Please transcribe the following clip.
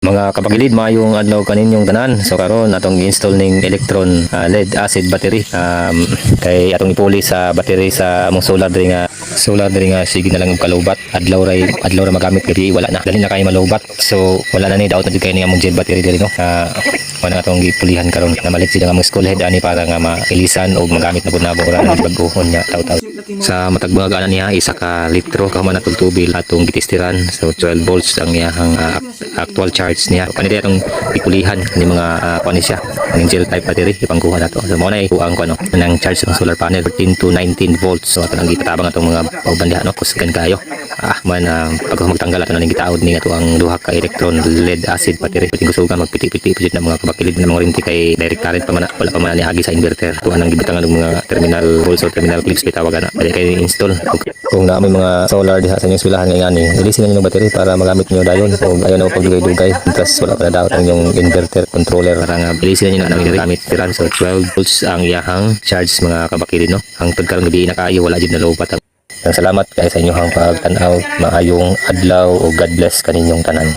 Mga kapagilid, mayong adlaw kaninyong tanan. So karon atong install ning electron lead acid battery. Kay atong ipuli sa battery sa among solar diri nga sige na lang og kalubat. Adlaw ra magamit kay wala na. Dali na kay malubat. So wala na ni daot na jud kay ning among gel battery diri no. Wala atong gipulihan karon na malit sila nga among school head ani para nga mailisan og magamit na pud nabo ora na bag-ohon nya taw-taw. Sa matagbaga na niya isa ka litro ka man atong tubig atong gitistiran. So 12 volts ang iyang actual charge niya. Kanila itong ipulihan ni mga kuan siya. Ning gel type battery ipangkuha nato. So mo na kuang kuno nang charge sa solar panel 13 to 19 volts. So ato nang gipatabang atong mga pagbandiha no kusgan kayo. Pag magtanggal ato nang gitaod ni ato ang duha ka electron lead acid battery. Pwedeng kusugan magpiti-piti pud na mga kabakilid na mga rinti kay direct current pa man wala pa man ni agi sa inverter. Tuwa nang gibitangan ng mga terminal volts o terminal clips bitawagan na. Pwede kay install. Kung na may mga solar diha sa inyong eskwelahan nga ani, ilisin na niyo battery para magamit niyo dayon. So ayo na pagdugay-dugay. Plus wala pa na daw ang yung inverter controller para nga bilisin niyo na ang gamit tiran. So 12 volts ang iyahang charge mga kabakilid no. Ang pagkaroon gabi na kaayo wala jud na lobat. Salamat kay sa inyong pagtan-aw. Maayong adlaw o God bless kaninyong tanan.